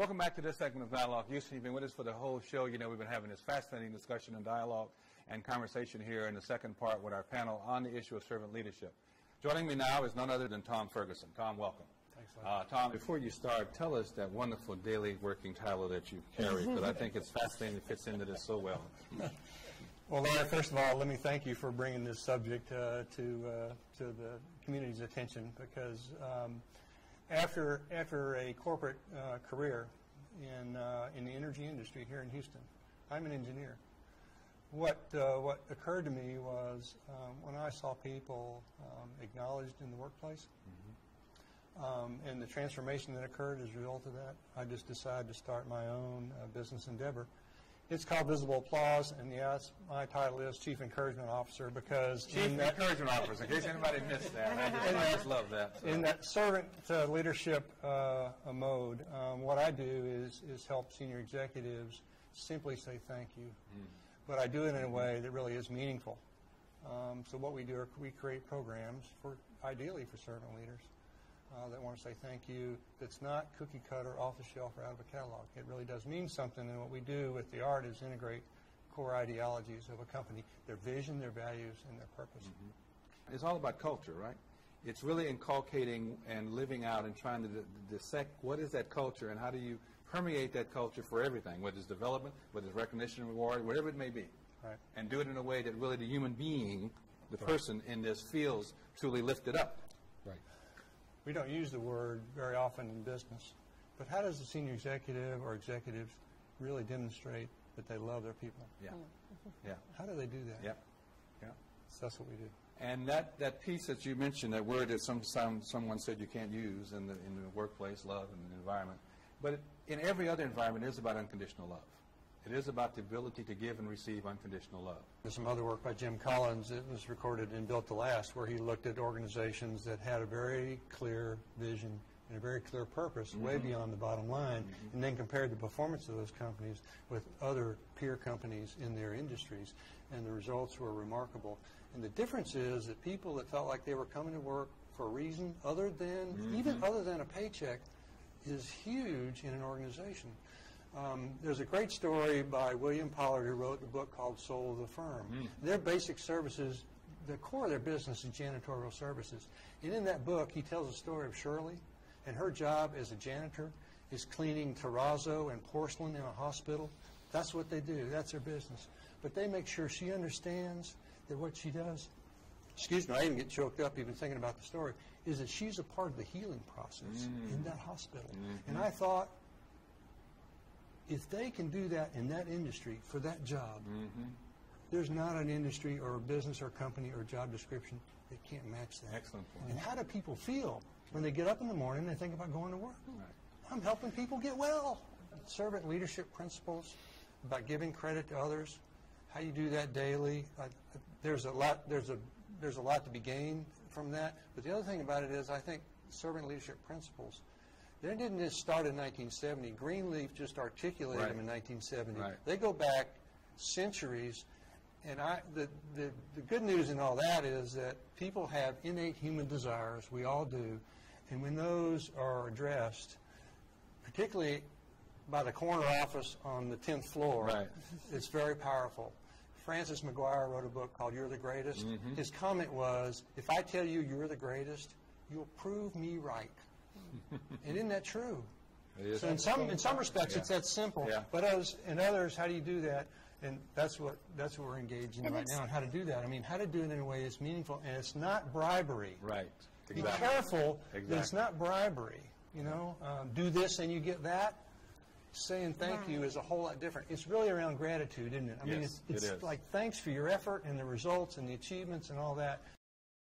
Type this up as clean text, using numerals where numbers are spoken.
Welcome back to this segment of Dialogue Houston. You've been with us for the whole show. You know, we've been having this fascinating discussion and dialogue and conversation here in the second part with our panel on the issue of servant leadership. Joining me now is none other than Tom Ferguson. Tom, welcome. Thanks, Tom, before you start, tell us that wonderful daily working title that you carry, because I think it's fascinating. It fits into this so well. Well, Larry, first of all, let me thank you for bringing this subject to the community's attention, because after a corporate career in the energy industry here in Houston, I'm an engineer. What occurred to me was when I saw people acknowledged in the workplace, and the transformation that occurred as a result of that, I just decided to start my own business endeavor. It's called Visible Applause, and yes, my title is Chief Encouragement Officer, because Chief Encouragement Officer, in case anybody missed that. I just love that. So. In that servant leadership mode, what I do is help senior executives simply say thank you. But I do it in a way that really is meaningful. So what we do is we create programs, ideally for servant leaders, that want to say thank you. That's not cookie cutter, off the shelf, or out of a catalog. It really does mean something, and what we do with the art is integrate core ideologies of a company, their vision, their values, and their purpose. It's all about culture, right? It's really inculcating and living out and trying to dissect what is that culture and how do you permeate that culture for everything, whether it's development, whether it's recognition, reward, whatever it may be. Right. And do it in a way that really the human being, the person in this feels truly lifted up. Right. We don't use the word very often in business, but how does a senior executive or executives really demonstrate that they love their people? Yeah. Yeah. How do they do that? Yeah. Yeah. So that's what we do. And that piece that you mentioned, that word that someone said you can't use in the workplace, love, and the environment, but in every other environment, it is about unconditional love. It is about the ability to give and receive unconditional love. There's some other work by Jim Collins. It was recorded in Built to Last, where he looked at organizations that had a very clear vision and a very clear purpose, way beyond the bottom line, and then compared the performance of those companies with other peer companies in their industries, and the results were remarkable. And the difference is that people that felt like they were coming to work for a reason other than, even other than a paycheck, is huge in an organization. There's a great story by William Pollard, who wrote the book called Soul of the Firm. Their basic services, the core of their business is janitorial services. And in that book, he tells the story of Shirley, and her job as a janitor is cleaning terrazzo and porcelain in a hospital. That's what they do. That's their business. But they make sure she understands that what she does, excuse me, I even get choked up even thinking about the story, is that she's a part of the healing process in that hospital. And I thought, if they can do that in that industry for that job, there's not an industry or a business or company or job description that can't match that. Excellent point. And how do people feel when they get up in the morning and they think about going to work? Right. I'm helping people get well. Servant leadership principles about giving credit to others, how you do that daily. There's a lot to be gained from that. But the other thing about it is, I think servant leadership principles, they didn't just start in 1970. Greenleaf just articulated them in 1970. Right. They go back centuries, and the good news in all that is that people have innate human desires. We all do, and when those are addressed, particularly by the corner office on the 10th floor, it's very powerful. Francis McGuire wrote a book called You're the Greatest. His comment was, if I tell you you're the greatest, you'll prove me right. And isn't that true? So in some respects, it's that simple. But in others, how do you do that? And that's what we're engaged in right now, and how to do that. I mean, how to do it in a way that's meaningful, and it's not bribery. Right. Exactly. Be careful that it's not bribery. You know, do this and you get that. Saying thank you is a whole lot different. It's really around gratitude, isn't it? I mean, it's like thanks for your effort and the results and the achievements and all that.